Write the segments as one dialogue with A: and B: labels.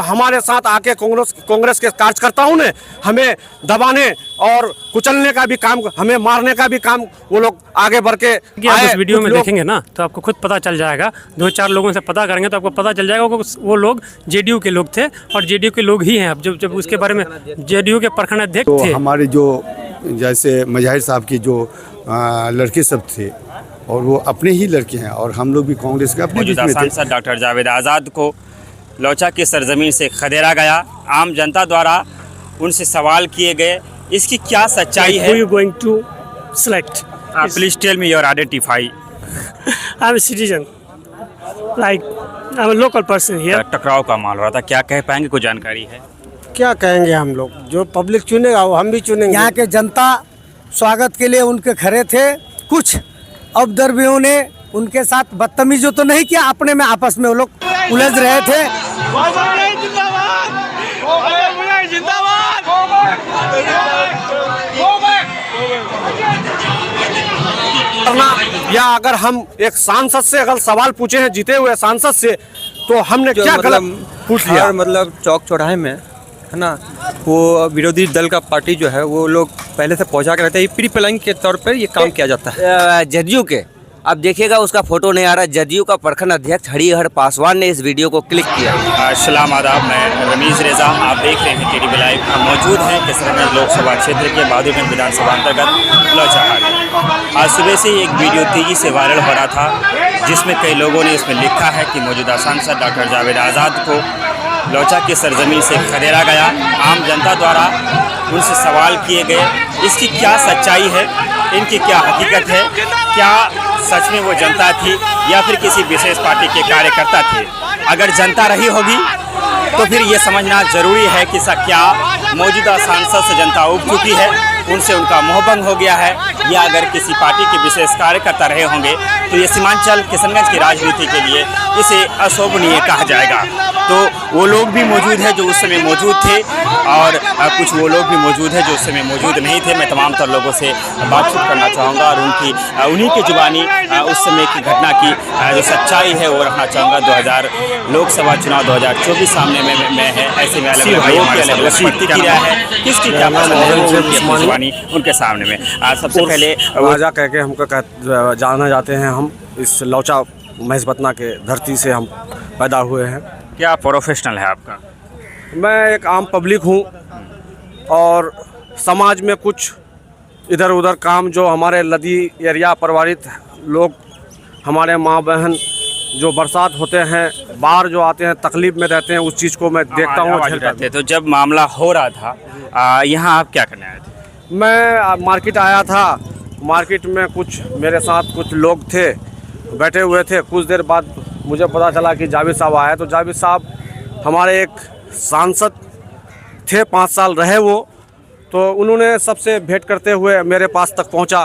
A: हमारे साथ आके कांग्रेस के कार्यकर्ताओं ने हमें दबाने और कुचलने का भी काम, हमें मारने का भी काम वो लोग आगे बढ़ के
B: आप इस वीडियो में देखेंगे ना तो आपको खुद पता चल जाएगा। 2-4 लोगों से पता करेंगे तो आपको पता चल जाएगा वो लोग जेडीयू के लोग थे और जेडीयू के लोग ही हैं। अब जब उसके बारे में जेडीयू के प्रखंड अध्यक्ष
C: तो
B: थे,
C: हमारे जो जैसे मज़ाहिर साहब की जो लड़के सब थे और वो अपने ही लड़के हैं और हम लोग भी कांग्रेस के अपने
D: मौजूदा सांसद डॉक्टर जावेद आज़ाद को लौचा की सरजमीन से खदेड़ा गया, आम जनता द्वारा उनसे सवाल किए गए, इसकी क्या सच्चाई है?
E: going to select?
D: Please tell me your identify.
E: I'm a citizen. Like I'm a local person here.
D: टकराव का माहौल हो रहा था, क्या कह पाएंगे, कोई जानकारी है?
A: क्या कहेंगे हम लोग, जो पब्लिक चुनेगा वो हम भी चुनेंगे।
F: यहाँ के जनता स्वागत के लिए उनके खड़े थे। कुछ उपद्रवियों ने उनके साथ बदतमीजी तो नहीं किया, अपने में आपस में वो लोग उलझ रहे थे।
A: या अगर हम एक सांसद से अगर सवाल पूछे हैं, जीते हुए सांसद से, तो हमने क्या गलत पूछ लिया?
G: मतलब चौक चौराहे में है ना, वो विरोधी दल का पार्टी जो है वो लोग पहले से पहुंचा के रहते हैं, प्री प्लानिंग के तौर पर ये काम किया जाता है।
H: जदयू के, अब देखिएगा उसका फोटो नहीं आ रहा, जदयू का प्रखंड अध्यक्ष हरिहर पासवान ने इस वीडियो को क्लिक किया।
D: सलाम आदाब, मैं रमीज़ रेज़ा, आप देख रहे हैं केडीवी लाइव। हम मौजूद हैं किशनगंज लोकसभा क्षेत्र के बहादुरगंज विधानसभा अंतर्गत लौचाहाट। आज सुबह से एक वीडियो तेजी से वायरल हो रहा था जिसमें कई लोगों ने इसमें लिखा है कि मौजूदा सांसद डॉक्टर जावेद आज़ाद को लौचा की सरजमीन से खदेड़ा गया, आम जनता द्वारा उनसे सवाल किए गए, इसकी क्या सच्चाई है, इनकी क्या हकीकत है, क्या सच में वो जनता थी या फिर किसी विशेष पार्टी के कार्यकर्ता थे? अगर जनता रही होगी तो फिर ये समझना जरूरी है कि क्या मौजूदा सांसद से जनता उब चुकी है, उनसे उनका मोहभंग हो गया है, या अगर किसी पार्टी के विशेष कार्यकर्ता रहे होंगे तो ये सीमांचल किशनगंज की राजनीति के लिए इसे अशोभनीय कहा जाएगा। तो वो लोग भी मौजूद हैं जो उस समय मौजूद थे और कुछ वो लोग भी मौजूद हैं जो उस समय मौजूद नहीं थे। मैं तमाम तर लोगों से बातचीत करना चाहूँगा और उन्हीं की जुबानी उस समय की घटना की जो सच्चाई है वो रखना चाहूँगा। 2000 लोकसभा चुनाव 2024 सामने में है, ऐसे में प्रतिक्रिया है, किसकी क्या जुबानी उनके सामने में। सबसे पहले
A: राजा कह के हमको जाना जाते हैं, हम इस लौचा महजबतना के धरती से हम पैदा हुए हैं।
D: क्या प्रोफेशनल है आपका?
A: मैं एक आम पब्लिक हूँ और समाज में कुछ इधर उधर काम जो हमारे लदी एरिया प्रभावित लोग, हमारे माँ बहन जो बरसात होते हैं, बाहर जो आते हैं, तकलीफ में रहते हैं, उस चीज़ को मैं देखता हूँ।
D: तो जब मामला हो रहा था यहाँ आप क्या करने आए थे?
A: मैं मार्केट आया था, मार्केट में कुछ मेरे साथ कुछ लोग थे, बैठे हुए थे। कुछ देर बाद मुझे पता चला कि जावेद साहब आए, तो जावेद साहब हमारे एक सांसद थे, 5 साल रहे वो, तो उन्होंने सबसे भेंट करते हुए मेरे पास तक पहुंचा,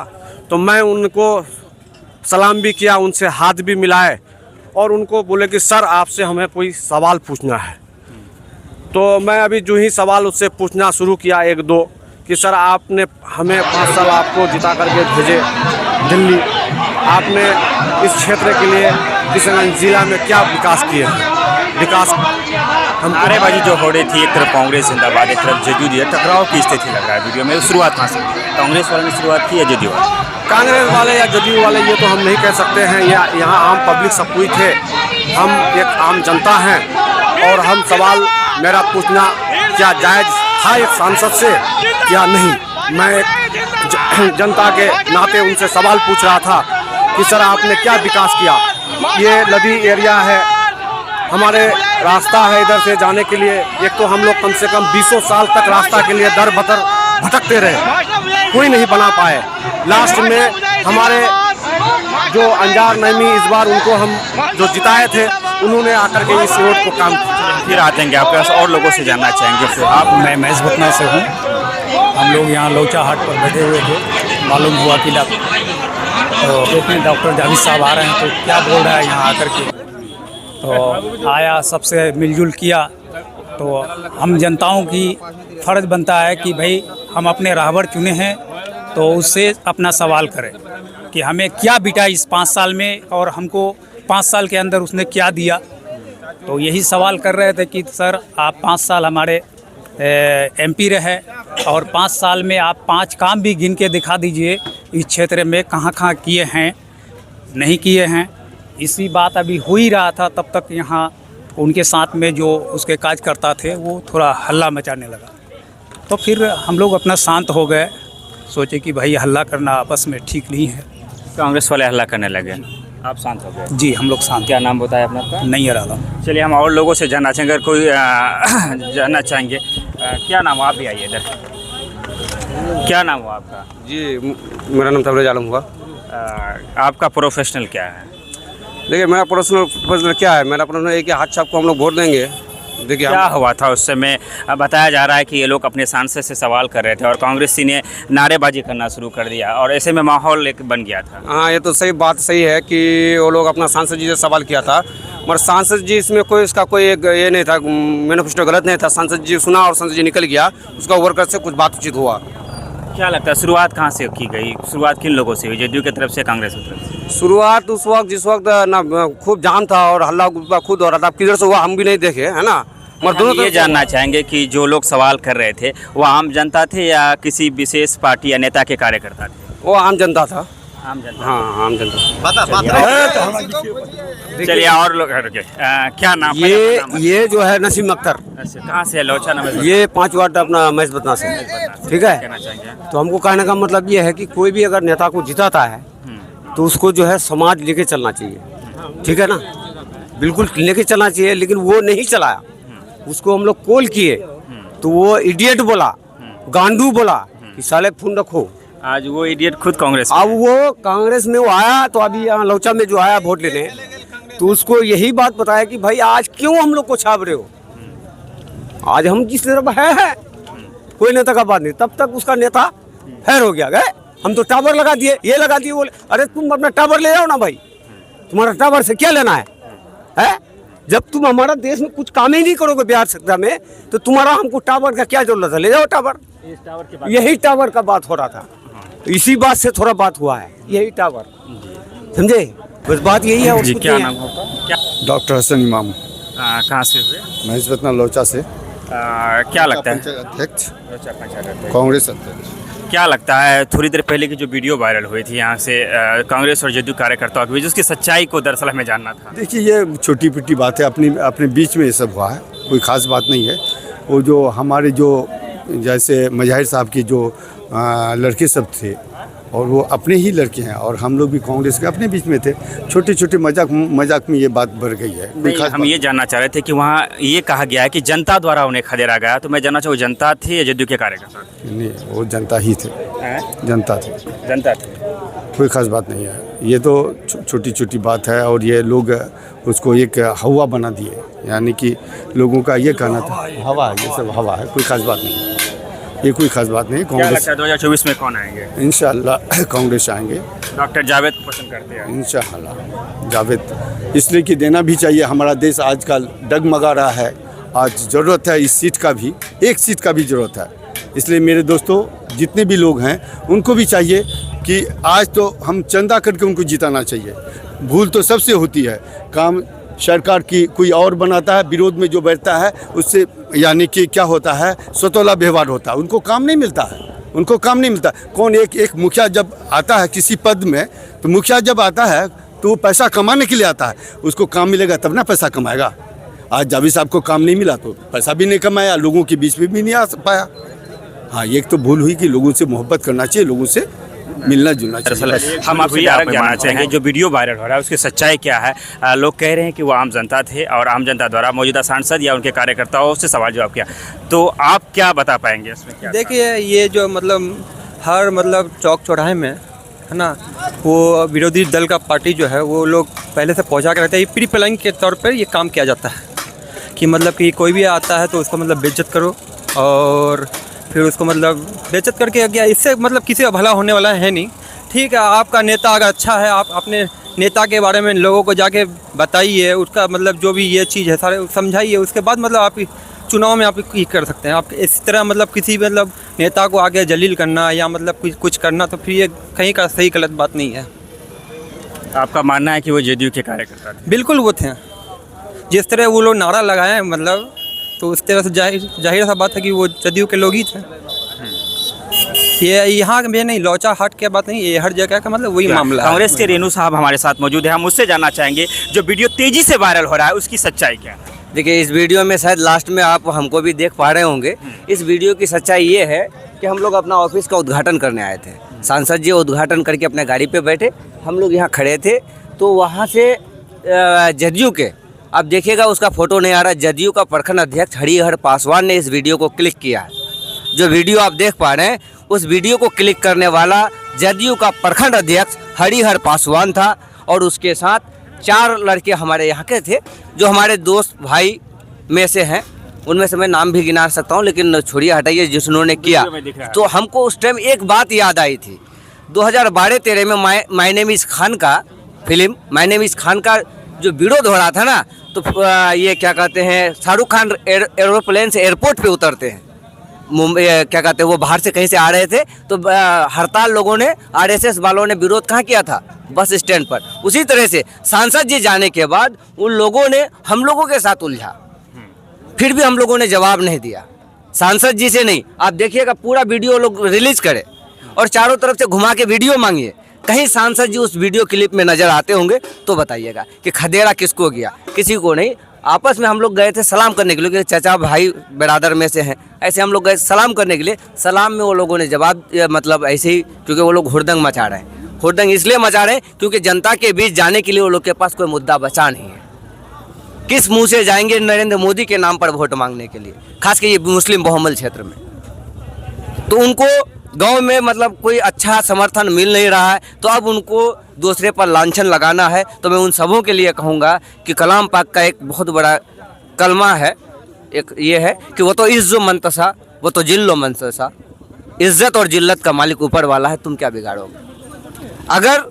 A: तो मैं उनको सलाम भी किया, उनसे हाथ भी मिलाए और उनको बोले कि सर आपसे हमें कोई सवाल पूछना है। तो मैं अभी जो ही सवाल उससे पूछना शुरू किया, 1-2, कि सर आपने हमें 5 साल आपको जिता करके भेजे दिल्ली, आपने इस क्षेत्र के लिए किशनगंज जिला में क्या विकास किए हैं? विकास हम
D: नारेबाजी जो हो रही थी, एक तरफ कांग्रेस जिंदाबाद, एक तरफ जदयू दिया, टकराव की स्थिति लग रहा है वीडियो में। शुरुआत कहाँ से? कांग्रेस वालों ने शुरुआत की या जदयू वाले?
A: कांग्रेस वाले या जदयू वाले ये तो हम नहीं कह सकते हैं, यहाँ आम पब्लिक सब कोई थे, हम एक आम जनता हैं और हम सवाल मेरा पूछना क्या जायज़ था एक सांसद से या नहीं। मैं एक जनता के नाते उनसे सवाल पूछ रहा था कि सर आपने क्या विकास किया? ये लदी एरिया है, हमारे रास्ता है इधर से जाने के लिए, एक तो हम लोग कम से कम 20 साल तक रास्ता के लिए दर बदर भटकते रहे, कोई नहीं बना पाए। लास्ट में हमारे जो अंजार नईमी इस बार उनको हम जो जिताए थे, उन्होंने आकर के इस रोड को काम किया।
D: फिर आते हैं आपके पास और लोगों से जानना चाहेंगे।
B: आप, मैं महजबतना से हूँ, हम लोग यहाँ लौचा हाट पर बैठे हुए थे, मालूम हुआ कि तो देखने डॉक्टर जावेद साहब आ रहे हैं तो क्या बोल रहा है यहाँ आकर के, तो आया, सबसे मिलजुल किया। तो हम जनताओं की फ़र्ज़ बनता है कि भाई हम अपने राहबर चुने हैं तो उससे अपना सवाल करें कि हमें क्या बिटा इस 5 साल में और हमको 5 साल के अंदर उसने क्या दिया। तो यही सवाल कर रहे थे कि सर आप 5 साल हमारे MP रहे और 5 साल में आप 5 काम भी गिन के दिखा दीजिए इस क्षेत्र में कहाँ कहाँ किए हैं, नहीं किए हैं। इसी बात अभी हो ही रहा था, तब तक यहाँ उनके साथ में जो उसके कार्यकर्ता थे वो थोड़ा हल्ला मचाने लगा। तो फिर हम लोग अपना शांत हो गए, सोचे कि भाई हल्ला करना आपस में ठीक नहीं है।
D: कांग्रेस वाले हल्ला करने लगे, आप शांत हो गए?
B: जी, हम लोग शांत।
D: क्या नाम बताया अपना आपका?
B: नैयर आलम।
D: चलिए हम और लोगों से जानना चाहेंगे, अगर कोई जानना चाहेंगे। क्या नाम हुआ? आप भी आइए इधर। क्या नाम हुआ आपका?
A: जी, मेरा नाम तबरेज आलम हुआ।
D: आपका प्रोफेशनल क्या है?
A: देखिए, मेरा प्रोफेशनल क्या है, मेरा प्रोफेशनल है कि हाथ छाप को हम लोग वोट देंगे। देखिए
D: क्या हुआ था उस समय? बताया जा रहा है कि ये लोग अपने सांसद से सवाल कर रहे थे और कांग्रेसी ने नारेबाजी करना शुरू कर दिया और ऐसे में माहौल एक बन गया था।
A: हाँ, ये तो सही बात सही है कि वो लोग अपना सांसद जी से सवाल किया था, मगर सांसद जी इसमें कोई इसका कोई एक ये नहीं था, मैनिफेस्टो गलत नहीं था। सांसद जी सुना और सांसद जी निकल गया, उसका वर्कर से कुछ बातचीत हुआ।
D: क्या लगता है शुरुआत कहाँ से की गई? शुरुआत किन लोगों से हुई, जेडीयू की तरफ से, कांग्रेस की तरफ से?
A: शुरुआत उस वक्त जिस वक्त ना खूब जाम था और हल्ला गुब्बा खुद हो रहा था, किधर से हुआ हम भी नहीं देखे, है ना।
D: मगर दोनों ये जानना चाहेंगे कि जो लोग सवाल कर रहे थे वो आम जनता थे या किसी विशेष पार्टी या नेता के कार्यकर्ता थे?
A: वो आम जनता था।
D: आम जनता।
A: हाँ, आम जनता।
D: चलिए और लोग क्या नाम?
A: ये जो है नसीम अख्तर।
D: अच्छा, कहाँ से है? लोचा नाम?
A: ये 5 वार्ड अपना महेशपतना से, ठीक है।
D: कहना चाहेंगे
A: तो हमको कहने का मतलब ये है कि कोई भी अगर नेता को जिताता है तो उसको जो है समाज लेके चलना चाहिए, ठीक है ना, बिल्कुल लेके चलना चाहिए। लेकिन वो नहीं चलाया, उसको हम लोग कॉल किए तो वो इडियट बोला, गांडू बोला कि साले फोन रखो।
D: आज वो इडियट खुद कांग्रेस में
A: अब वो कांग्रेस में वो आया, तो अभी यहाँ लौचा में जो आया वोट लेने, तो उसको यही बात बताया कि भाई आज क्यों हम लोग को छाप रहे हो, आज हम जिस तरफ है कोई नेता का बात नहीं। तब तक उसका नेता फैर हो गया, गए हम तो टावर लगा दिए, ये लगा दिए। बोले अरे तुम अपना टावर ले जाओ ना भाई, तुम्हारा टावर से क्या लेना है? जब तुम हमारा देश में कुछ काम ही नहीं करोगे बिहार सत्ता में, तो तुम्हारा हमको टावर का क्या जरूरत है? ले जाओ टावर। यही टावर का बात हो रहा था, इसी बात से थोड़ा बात हुआ है, यही टावर, समझे, बस बात यही है। और कुछ
D: क्या
A: नहीं
D: नाम
A: है।
D: होगा? क्या
C: डॉक्टर हसन इमाम,
D: कहाँ से हुए?
C: महेशपतना लौचा से।
D: क्या लगता है?
C: अध्यक्ष,
D: लोचा पंचायत अध्यक्ष।
C: कांग्रेस अध्यक्ष।
D: क्या लगता है थोड़ी देर पहले की जो वीडियो वायरल हुई थी यहाँ से कांग्रेस और जेडीयू कार्यकर्ताओं के बीच, उसकी सच्चाई को दरअसल हमें जानना था।
C: देखिए, ये छोटी पिटी बात है, अपने बीच में ये सब हुआ है, कोई ख़ास बात नहीं है। वो जो हमारे जो जैसे मजाहिर साहब की जो लड़के सब थे, और वो अपने ही लड़के हैं, और हम लोग भी कांग्रेस के अपने बीच में थे, छोटे छोटे मजाक में ये बात बढ़ गई है।
D: नहीं, हम ये जानना चाह रहे थे कि वहाँ ये कहा गया है कि जनता द्वारा उन्हें खदेड़ा गया, तो मैं जानना चाहूँ जनता थी या जेडीयू के कार्यकर्ता?
C: नहीं, वो जनता ही थे, जनता थे,
D: जनता थी।
C: कोई ख़ास बात नहीं है। ये तो छोटी छोटी बात है, और ये लोग उसको एक हवा बना दिए, यानी कि लोगों का ये कहना था हवा है, ये सब हवा है, कोई ख़ास बात नहीं है, ये कोई ख़ास बात नहीं है।
D: क्या
C: कांग्रेस
D: लगता है 2024 में कौन आएंगे?
C: इंशाअल्लाह कांग्रेस आएंगे,
D: डॉक्टर जावेद को पसंद करते हैं?
C: इंशाअल्लाह जावेद, इसलिए कि देना भी चाहिए। हमारा देश आजकल डगमगा रहा है, आज ज़रूरत है इस सीट का भी, एक सीट का भी ज़रूरत है। इसलिए मेरे दोस्तों जितने भी लोग हैं उनको भी चाहिए कि आज तो हम चंदा करके उनको जिताना चाहिए। भूल तो सबसे होती है, काम सरकार की कोई और बनाता है, विरोध में जो बैठता है उससे यानी कि क्या होता है, स्वतोला व्यवहार होता है, उनको काम नहीं मिलता है, उनको काम नहीं मिलता। कौन एक मुखिया जब आता है किसी पद में, तो मुखिया जब आता है तो वो पैसा कमाने के लिए आता है, उसको काम मिलेगा तब ना पैसा कमाएगा। आज जावेद साहब को काम नहीं मिला तो पैसा भी नहीं कमाया, लोगों के बीच में भी नहीं आ पाया। हाँ, एक तो भूल हुई कि लोगों से मोहब्बत करना चाहिए, लोगों से मिलना जुलना चाहिए।
D: हम आपसे जानना चाहेंगे जो वीडियो वायरल हो रहा है उसकी सच्चाई क्या है? लोग कह रहे हैं कि वो आम जनता थे और आम जनता द्वारा मौजूदा सांसद या उनके कार्यकर्ताओं से सवाल जवाब किया, तो आप क्या बता पाएंगे इसमें? क्या
G: देखिए, ये जो मतलब हर मतलब चौक चौराहे में है ना, वो विरोधी दल का पार्टी जो है वो लोग पहले से पहुंचा के रखते हैं। ये प्री प्लानिंग के तौर पर ये काम किया जाता है कि मतलब कि कोई भी आता है तो उसको मतलब बेइज्जत करो, और फिर उसको मतलब बेइज्जत करके गया, इससे मतलब किसी का भला होने वाला है नहीं। ठीक है, आपका नेता अगर अच्छा है, आप अपने नेता के बारे में लोगों को जाके बताइए, उसका मतलब जो भी ये चीज़ है सारे समझाइए, उसके बाद मतलब आप चुनाव में आप ये कर सकते हैं। आप इस तरह मतलब किसी मतलब नेता को आगे जलील करना या मतलब कुछ करना, तो फिर ये कहीं का सही गलत बात नहीं है।
D: आपका मानना है कि वो जेडीयू के कार्यकर्ता थे?
G: बिल्कुल वो थे, जिस तरह वो लोग नारा लगाए हैं मतलब, तो उस तरह से जाहिर सा बात है कि वो जदयू के लोग ही थे। ये यहाँ में नहीं, लौचा हाट की बात नहीं, ये हर जगह का मतलब वही मामला है।
D: कांग्रेस के रेणु साहब हमारे साथ मौजूद है, हम उससे जानना चाहेंगे जो वीडियो तेजी से वायरल हो रहा है उसकी सच्चाई क्या है।
H: देखिए, इस वीडियो में शायद लास्ट में आप हमको भी देख पा रहे होंगे। इस वीडियो की सच्चाई ये है कि हम लोग अपना ऑफिस का उद्घाटन करने आए थे। सांसद जी उद्घाटन करके अपने गाड़ी पे बैठे, हम लोग यहाँ खड़े थे, तो वहाँ से जदयू के, अब देखिएगा उसका फोटो नहीं आ रहा, जदयू का प्रखंड अध्यक्ष हरिहर पासवान ने इस वीडियो को क्लिक किया है। जो वीडियो आप देख पा रहे हैं, उस वीडियो को क्लिक करने वाला जदयू का प्रखंड अध्यक्ष हरिहर पासवान था और उसके साथ 4 लड़के हमारे यहाँ के थे जो हमारे दोस्त भाई में से हैं। उनमें से मैं नाम भी गिना सकता हूँ, लेकिन छोड़िए, हटाइए। जिन्होंने किया, तो हमको उस टाइम एक बात याद आई थी। 2012-13 में माय नेम इज़ खान का film, my name is Khan का जो विरोध हो रहा था ना, तो ये क्या कहते हैं, शाहरुख खान एरोप्लेन से एयरपोर्ट पे उतरते हैं मुंबई, क्या कहते हैं, वो बाहर से कहीं से आ रहे थे, तो हड़ताल लोगों ने, आरएसएस वालों ने विरोध कहाँ किया था, बस स्टैंड पर। उसी तरह से सांसद जी जाने के बाद उन लोगों ने हम लोगों के साथ उलझा, फिर भी हम लोगों ने जवाब नहीं दिया। सांसद जी से नहीं, आप देखिएगा पूरा वीडियो लोग रिलीज करें और चारों तरफ से घुमा के वीडियो मांगिए, कहीं सांसद जी उस वीडियो क्लिप में नजर आते होंगे तो बताइएगा कि खदेड़ा किसको गया, किसी को नहीं। आपस में हम लोग गए थे सलाम करने के लिए, क्योंकि चाचा भाई बिरादर में से हैं, ऐसे हम लोग गए सलाम करने के लिए। सलाम में वो लोगों ने जवाब मतलब ऐसे ही, क्योंकि वो लोग हुड़दंग मचा रहे हैं। हुड़दंग इसलिए मचा रहे हैं क्योंकि जनता के बीच जाने के लिए वो लोग के पास कोई मुद्दा बचा नहीं है। किस मुंह से जाएंगे नरेंद्र मोदी के नाम पर वोट मांगने के लिए, खास कर ये मुस्लिम बहुमल क्षेत्र में। तो उनको गांव में मतलब कोई अच्छा समर्थन मिल नहीं रहा है, तो अब उनको दूसरे पर लांछन लगाना है। तो मैं उन सबों के लिए कहूँगा कि कलाम पाक का एक बहुत बड़ा कलमा है, एक ये है कि वो तो इज्जो मंतसा वो तो जिल्लो मंतसा, इज्जत और जिल्लत का मालिक ऊपर वाला है, तुम क्या बिगाड़ोगे। अगर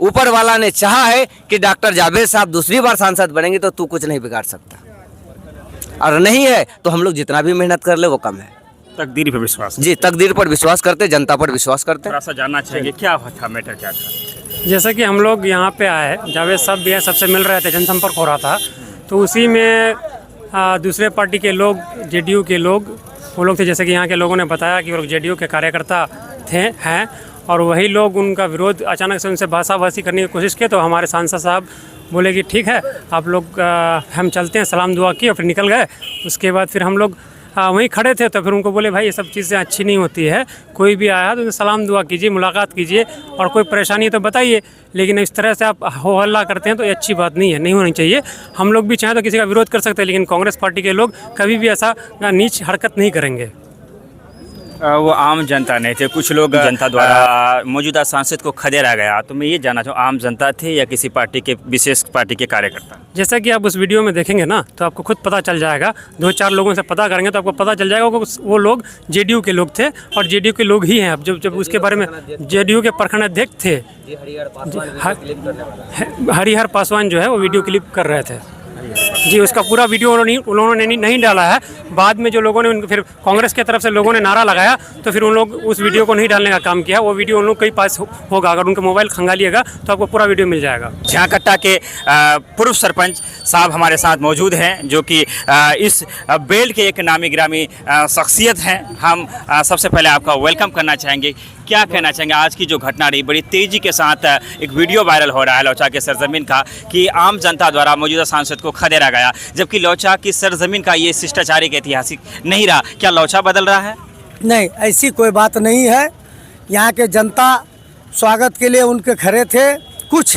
H: ऊपर वाला ने चाहा है कि डॉक्टर जावेद साहब दूसरी बार सांसद बनेंगे तो तू कुछ नहीं बिगाड़ सकता, और नहीं है तो हम लोग जितना भी मेहनत कर ले वो कम है।
D: तकदीर पर विश्वास
H: जी, तकदीर पर विश्वास करते, जनता पर विश्वास करते।
D: थोड़ा सा जानना चाहेंगे क्या था, मैटर क्या था।
E: जैसा कि हम लोग यहाँ पे आए, जावेद साहब भी हैं, सबसे मिल रहे थे, जनसंपर्क हो रहा था, तो उसी में दूसरे पार्टी के लोग, जेडीयू के लोग, वो लोग थे, जैसे कि यहाँ के लोगों ने बताया कि वो लोग जेडीयू के कार्यकर्ता हैं, और वही लोग उनका विरोध अचानक से उनसे भाषाभाषी करने की कोशिश की। तो हमारे सांसद साहब बोले कि ठीक है, आप लोग हम चलते हैं, सलाम दुआ किए और फिर निकल गए। उसके बाद फिर हम लोग वहीं खड़े थे, तो फिर उनको बोले भाई ये सब चीज़ें अच्छी नहीं होती है, कोई भी आया तो सलाम दुआ कीजिए, मुलाकात कीजिए, और कोई परेशानी है तो बताइए, लेकिन इस तरह से आप हो हल्ला करते हैं तो ये अच्छी बात नहीं है, नहीं होनी चाहिए। हम लोग भी चाहें तो किसी का विरोध कर सकते हैं, लेकिन कांग्रेस पार्टी के लोग कभी भी ऐसा नीच हरकत नहीं करेंगे।
D: वो आम जनता नहीं थे, कुछ लोग जनता द्वारा मौजूदा सांसद को खदेड़ा गया, तो मैं ये जानना चाहूँ आम जनता थे या किसी पार्टी के, विशेष पार्टी के कार्यकर्ता।
E: जैसा कि आप उस वीडियो में देखेंगे ना, तो आपको खुद पता चल जाएगा, 2-4 लोगों से पता करेंगे तो आपको पता चल जाएगा वो लोग जेडीयू के लोग थे और जेडीयू के लोग ही हैं। अब जब उसके बारे में जेडीयू के प्रखंड अध्यक्ष थे हरिहर पासवान जो है, वो वीडियो क्लिप कर रहे थे जी। उसका पूरा वीडियो उन्होंने नहीं डाला है। बाद में जो लोगों ने उनको, फिर कांग्रेस की तरफ से लोगों ने नारा लगाया, तो फिर उन लोग उस वीडियो को नहीं डालने का काम किया। वो वीडियो उन लोग के पास होगा, अगर उनका मोबाइल खंगालिएगा तो आपको पूरा वीडियो मिल जाएगा।
D: झाकट्टा के पूर्व सरपंच साहब हमारे साथ मौजूद हैं, जो कि इस बेल्ट के एक नामी गिरामी शख्सियत हैं। हम सबसे पहले आपका वेलकम करना चाहेंगे। क्या कहना चाहेंगे, आज की जो घटना रही, बड़ी तेज़ी के साथ एक वीडियो वायरल हो रहा है लौचा के सरजमीन का, कि आम जनता द्वारा मौजूदा सांसद को खदेड़ा गया, जबकि लौचा की सरजमीन का ये शिष्टाचार एक ऐतिहासिक नहीं रहा। क्या लौचा बदल रहा है?
F: नहीं, ऐसी कोई बात नहीं है। यहाँ के जनता स्वागत के लिए उनके खड़े थे। कुछ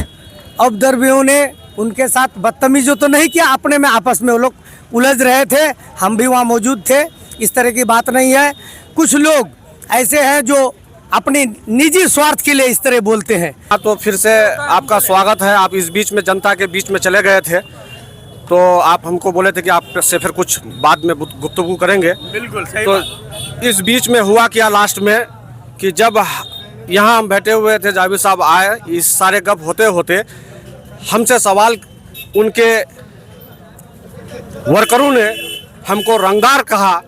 F: अवदर्भियों ने उनके साथ बदतमीजी तो नहीं किया, अपने में आपस में वो लोग उलझ रहे थे, हम भी वहाँ मौजूद थे। इस तरह की बात नहीं है। कुछ लोग ऐसे हैं जो अपनी निजी स्वार्थ के लिए इस तरह बोलते हैं।
A: तो फिर से आपका स्वागत है। आप इस बीच में जनता के बीच में चले गए थे, तो आप हमको बोले थे कि आप से फिर कुछ बाद में गुफ्तगू करेंगे।
D: बिल्कुल सही।
A: तो इस बीच में हुआ क्या लास्ट में, कि जब यहाँ हम बैठे हुए थे, जावेद साहब आए, इस सारे गप होते होते हमसे सवाल, उनके वर्करों ने हमको रंगदार कहा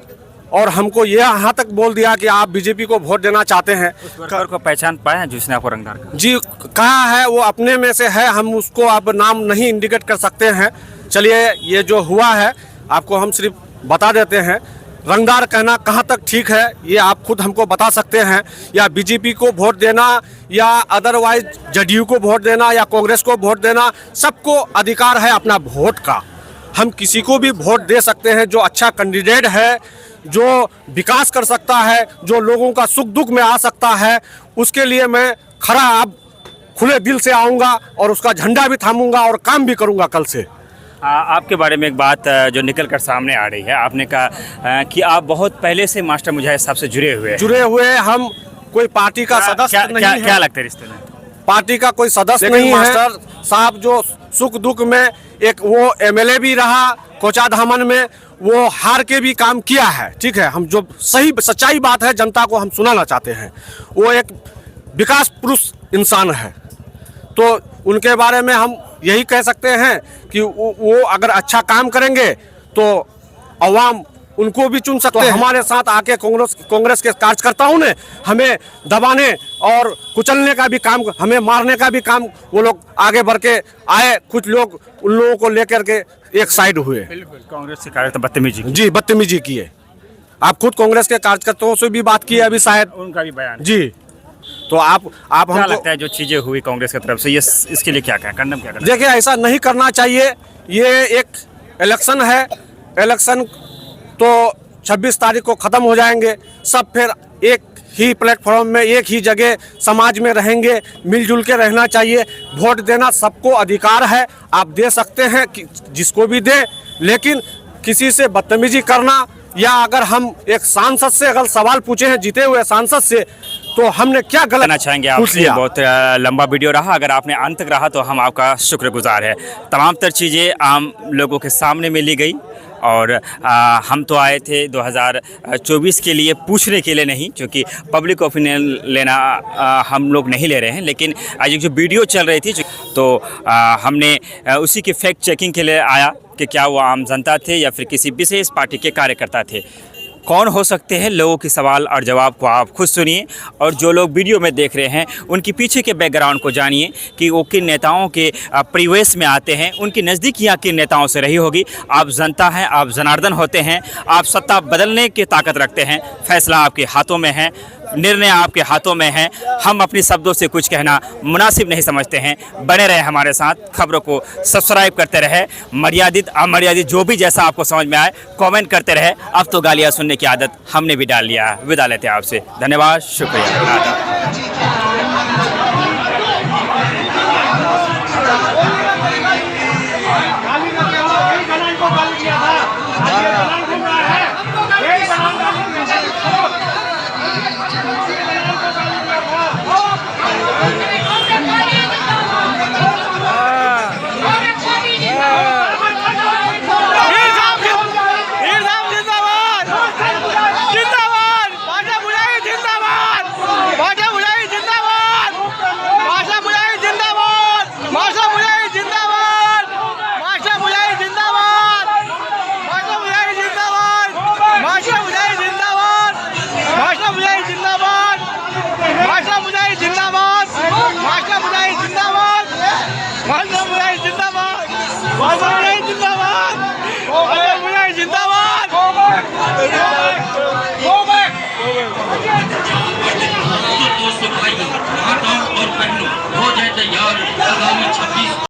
A: और हमको ये यहाँ तक बोल दिया कि आप बीजेपी को वोट देना चाहते हैं।
D: वर्कर को पहचान पाए हैं जिसने आपको रंगदार कहा?
A: जी, कहा है, वो अपने में से है, हम उसको अब नाम नहीं इंडिकेट कर सकते हैं, चलिए ये जो हुआ है आपको हम सिर्फ बता देते हैं। रंगदार कहना कहाँ तक ठीक है ये आप खुद हमको बता सकते हैं, या बीजेपी को वोट देना या अदरवाइज जेडीयू को वोट देना या कांग्रेस को वोट देना, सबको अधिकार है अपना वोट का। हम किसी को भी वोट दे सकते हैं जो अच्छा कैंडिडेट है, जो विकास कर सकता है, जो लोगों का सुख दुख में आ सकता है। उसके लिए मैं खरा अब खुले दिल से आऊँगा और उसका झंडा भी थामूंगा और काम भी करूँगा कल से।
D: आपके बारे में एक बात जो निकल कर सामने आ रही है, आपने कहा कि आप बहुत पहले से मास्टर मुजाहिद साहब से जुड़े हुए हैं। हम कोई पार्टी का सदस्य नहीं है।
A: क्या
D: लगता है रिश्ते में?
A: पार्टी का कोई सदस्य नहीं है। मास्टर साहब जो सुख दुख में एक वो एमएलए भी रहा कोचाधामन में, वो हार के भी काम किया है। ठीक है, हम जो सही सच्चाई बात है जनता को हम सुनाना चाहते हैं। वो एक विकास पुरुष इंसान है, तो उनके बारे में हम यही कह सकते हैं कि वो अगर अच्छा काम करेंगे तो अवाम उनको भी चुन सकते हैं। हमारे साथ आके कांग्रेस के कार्यकर्ताओं ने हमें दबाने और कुचलने का भी काम, हमें मारने का भी काम वो लोग आगे बढ़ के आए। कुछ लोग उन लोगों को लेकर के एक साइड हुए।
D: बिल्कुल, कांग्रेस के कार्यकर्ता बदतमीजी
A: जी बदतमीजी किए। आप खुद कांग्रेस के कार्यकर्ताओं से भी बात किए अभी शायद,
D: उनका भी बयान
A: जी। तो आप
D: क्या
A: हमको
D: लगता है जो चीजें हुई कांग्रेस की तरफ से, ये इसके लिए क्या कंडम क्या करना?
A: देखिए ऐसा नहीं करना चाहिए। ये एक इलेक्शन है, इलेक्शन तो 26 तारीख को ख़त्म हो जाएंगे। सब फिर एक ही प्लेटफॉर्म में एक ही जगह समाज में रहेंगे, मिलजुल के रहना चाहिए। वोट देना सबको अधिकार है, आप दे सकते हैं कि जिसको भी दे, लेकिन किसी से बदतमीजी करना या अगर हम एक सांसद से अगर सवाल पूछे हैं जीते हुए सांसद से तो हमने क्या गलत
D: करना चाहेंगे आपसे। बहुत लंबा वीडियो रहा, अगर आपने अंत तक रहा तो हम आपका शुक्रगुजार है। तमाम तर चीज़ें आम लोगों के सामने में ली गई और हम तो आए थे 2024 के लिए पूछने के लिए नहीं, क्योंकि पब्लिक ओपिनियन लेना हम लोग नहीं ले रहे हैं। लेकिन आज एक जो वीडियो चल रही थी तो हमने उसी की फैक्ट चेकिंग के लिए आया कि क्या वो आम जनता थे या फिर किसी विशेष पार्टी के कार्यकर्ता थे। कौन हो सकते हैं, लोगों के सवाल और जवाब को आप खुद सुनिए, और जो लोग वीडियो में देख रहे हैं उनके पीछे के बैकग्राउंड को जानिए कि वो किन नेताओं के परिवेश में आते हैं, उनकी नज़दीकियाँ किन नेताओं से रही होगी। आप जनता हैं, आप जनार्दन होते हैं, आप सत्ता बदलने की ताकत रखते हैं, फैसला आपके हाथों में है, निर्णय आपके हाथों में है। हम अपने शब्दों से कुछ कहना मुनासिब नहीं समझते हैं। बने रहे हमारे साथ, खबरों को सब्सक्राइब करते रहे, मर्यादित अमर्यादित जो भी जैसा आपको समझ में आए कमेंट करते रहे। अब तो गालियाँ सुनने की आदत हमने भी डाल लिया है। विदा लेते हैं आपसे, धन्यवाद, शुक्रिया।